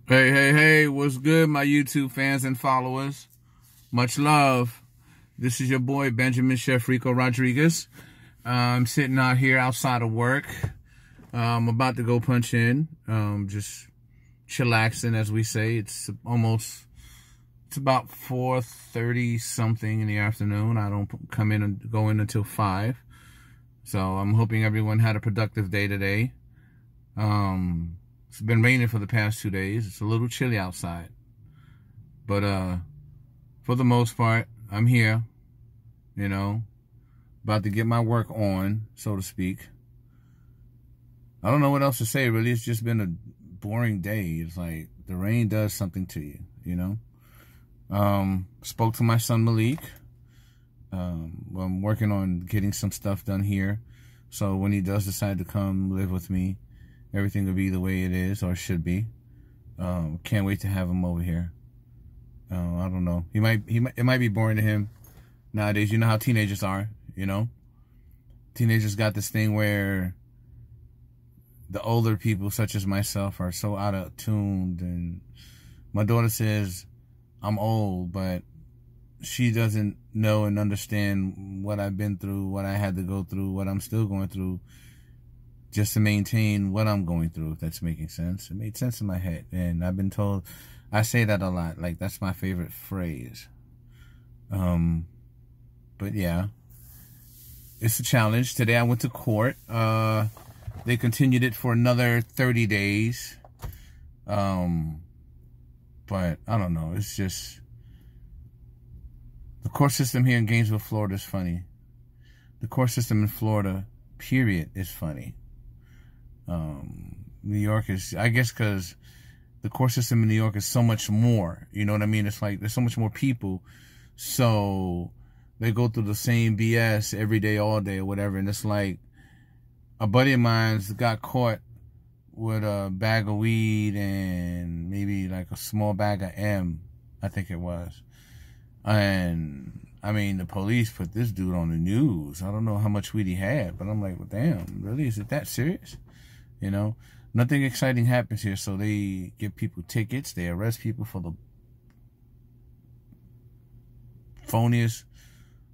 Hey, what's good, my YouTube fans and followers? Much love. This is your boy, Benjamin Chef Rico Rodriguez. I'm sitting out here outside of work. I'm about to go punch in. Just chillaxing, as we say. It's about 4:30 something in the afternoon. I don't come in and go in until 5. So I'm hoping everyone had a productive day today. It's been raining for the past 2 days. It's a little chilly outside. But for the most part, I'm here, about to get my work on, so to speak. I don't know what else to say, really. It's just been a boring day. It's like the rain does something to you, Spoke to my son, Malik. I'm working on getting some stuff done here. So when he does decide to come live with me, everything will be the way it is, or should be. Can't wait to have him over here. I don't know. It might be boring to him nowadays. You know how teenagers are, Teenagers got this thing where the older people, such as myself, are so out of tune. And my daughter says I'm old, but she doesn't know and understand what I've been through, what I had to go through, what I'm still going through, just to maintain what I'm going through, if that's making sense. It made sense in my head. And I've been told, I say that a lot. Like, that's my favorite phrase. But yeah, it's a challenge. Today I went to court. They continued it for another 30 days. But I don't know. It's just, the court system here in Gainesville, Florida is funny. The court system in Florida, period, is funny. New York is, I guess, because the court system in New York is so much more, you know what I mean? It's like there's so much more people, so they go through the same BS every day, all day, or whatever. And it's like a buddy of mine's got caught with a bag of weed and maybe like a small bag of M, I think it was. And I mean, the police put this dude on the news. I don't know how much weed he had, but I'm like, well, damn, really? Is it that serious? Nothing exciting happens here, so they give people tickets. They arrest people for the phoniest,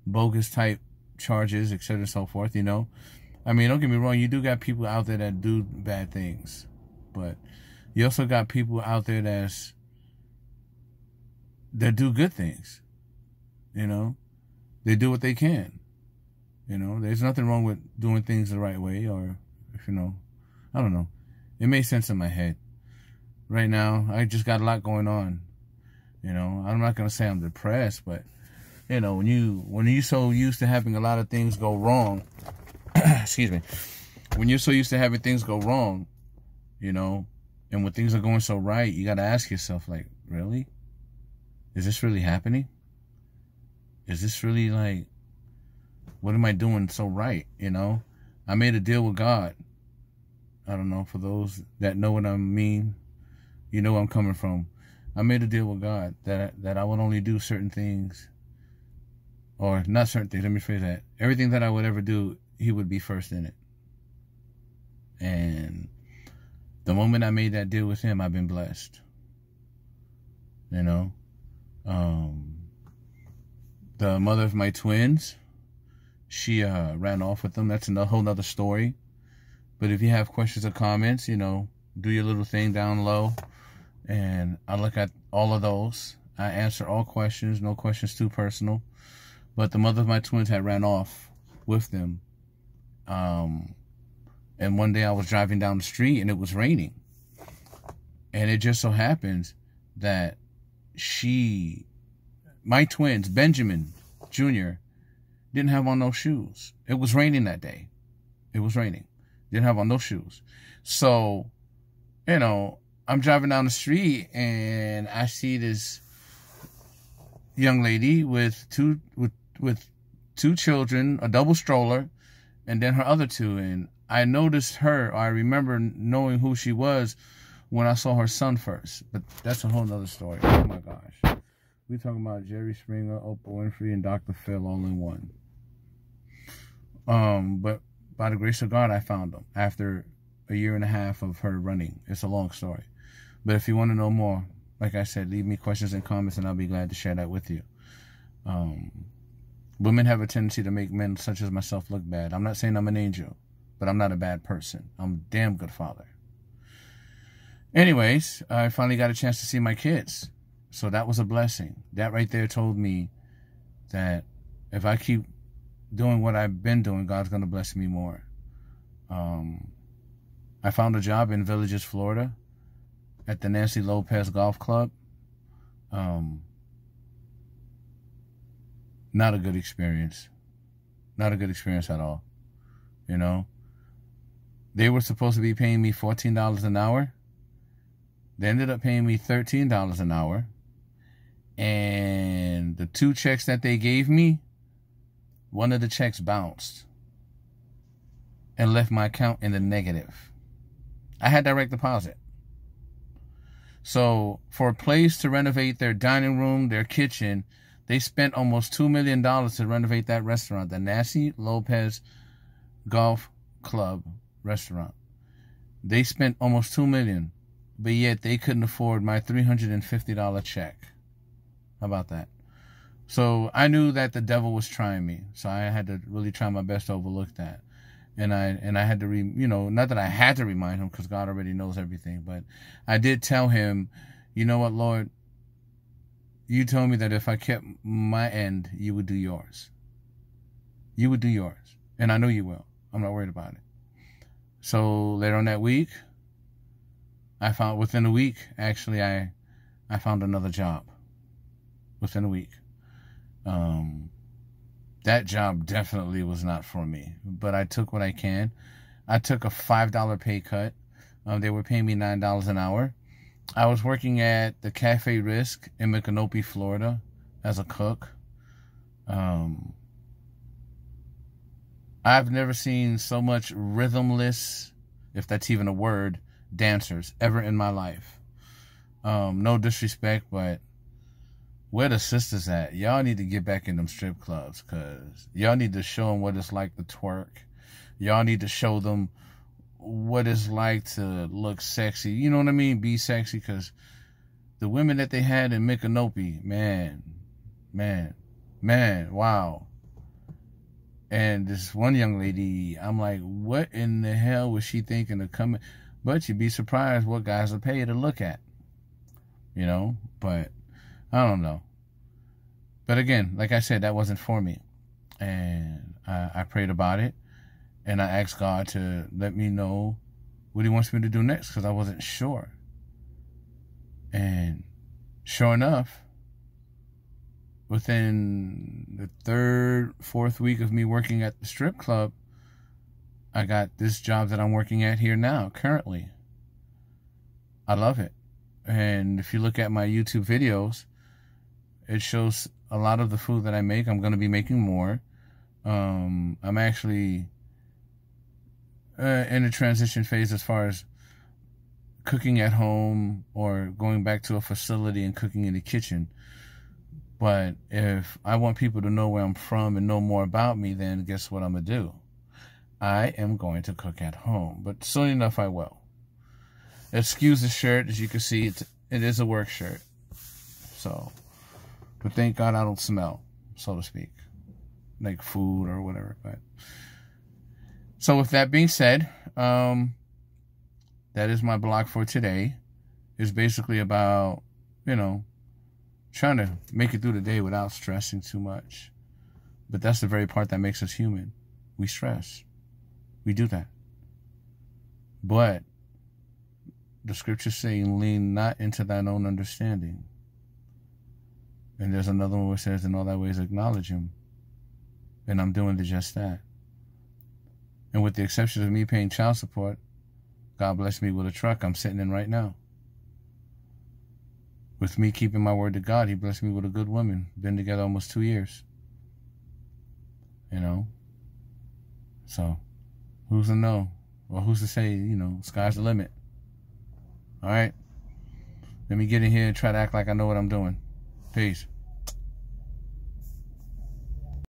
bogus type charges, etc. and so forth, I mean, don't get me wrong. You do got people out there that do bad things, but you also got people out there that do good things, They do what they can, There's nothing wrong with doing things the right way, or, I don't know. It made sense in my head. Right now, I just got a lot going on. I'm not going to say I'm depressed, but, when you're so used to having a lot of things go wrong, excuse me, when you're so used to having things go wrong, and when things are going so right, you got to ask yourself, like, really? Is this really happening? Is this really, like, what am I doing so right, I made a deal with God. I don't know, for those that know what I mean, you know where I'm coming from. I made a deal with God that I would only do certain things, or not certain things, let me phrase that. Everything that I would ever do, he would be first in it. And the moment I made that deal with him, I've been blessed. The mother of my twins, she ran off with them. That's a whole nother story. But if you have questions or comments, do your little thing down low. And I look at all of those. I answer all questions. No questions too personal. But the mother of my twins had ran off with them. And one day I was driving down the street and it was raining. And it just so happens that my twins, Benjamin Jr., didn't have on no shoes. It was raining that day. It was raining. Didn't have on no shoes. So, I'm driving down the street and I see this young lady with two children, a double stroller, and then her other two. And I noticed her, or I remember knowing who she was when I saw her son first. But that's a whole nother story. Oh my gosh. We're talking about Jerry Springer, Oprah Winfrey, and Dr. Phil all in one. But by the grace of God, I found them after a year and a half of her running. It's a long story. But if you want to know more, like I said, leave me questions and comments, and I'll be glad to share that with you. Women have a tendency to make men such as myself look bad. I'm not saying I'm an angel, but I'm not a bad person. I'm a damn good father. Anyways, I finally got a chance to see my kids. So that was a blessing. That right there told me that if I keep doing what I've been doing, God's going to bless me more. I found a job in Villages, Florida at the Nancy Lopez Golf Club. Not a good experience. Not a good experience at all. You know, they were supposed to be paying me $14 an hour. They ended up paying me $13 an hour. And the 2 checks that they gave me, one of the checks bounced and left my account in the negative. I had direct deposit. So for a place to renovate their dining room, their kitchen, they spent almost $2 million to renovate that restaurant, the Nancy Lopez Golf Club restaurant. They spent almost $2 million, but yet they couldn't afford my $350 check. How about that? So I knew that the devil was trying me. So I had to really try my best to overlook that. And I had to, not that I had to remind him, because God already knows everything, but I did tell him, you know what, Lord, you told me that if I kept my end, you would do yours. You would do yours. And I know you will. I'm not worried about it. So later on that week, within a week, actually, I found another job. Within a week. That job definitely was not for me, but I took what I can. I took a $5 pay cut. They were paying me $9 an hour. I was working at the Cafe Risk in Micanopy, Florida, as a cook. I've never seen so much rhythmless, if that's even a word, dancers ever in my life. No disrespect, but where the sisters at? Y'all need to get back in them strip clubs, because y'all need to show them what it's like to twerk. Y'all need to show them what it's like to look sexy. You know what I mean? Be sexy, because the women that they had in Micanopy, man, wow. And this one young lady, I'm like, what in the hell was she thinking of coming? But you'd be surprised what guys will pay you to look at. You know? But I don't know. But again, like I said, that wasn't for me. And I prayed about it. And I asked God to let me know what he wants me to do next, because I wasn't sure. And sure enough, within the 3rd, 4th week of me working at the strip club, I got this job that I'm working at here now, currently. I love it. And if you look at my YouTube videos, it shows a lot of the food that I make. I'm going to be making more. I'm actually in a transition phase as far as cooking at home or going back to a facility and cooking in the kitchen. But if I want people to know where I'm from and know more about me, then guess what I'm going to do? I am going to cook at home. But soon enough, I will. Excuse the shirt. As you can see, it is a work shirt. So, but thank God I don't smell, so to speak, like food or whatever. But so with that being said, that is my blog for today. It's basically about, trying to make it through the day without stressing too much. But that's the very part that makes us human. We stress. We do that. But the scripture's saying, lean not into thine own understanding. And there's another one where it says, in all thy ways acknowledge him. And I'm doing just that. And with the exception of me paying child support, God bless me with a truck I'm sitting in right now. With me keeping my word to God, he blessed me with a good woman. Been together almost 2 years. So, who's to know? Or who's to say, sky's the limit. All right? Let me get in here and try to act like I know what I'm doing. Peace.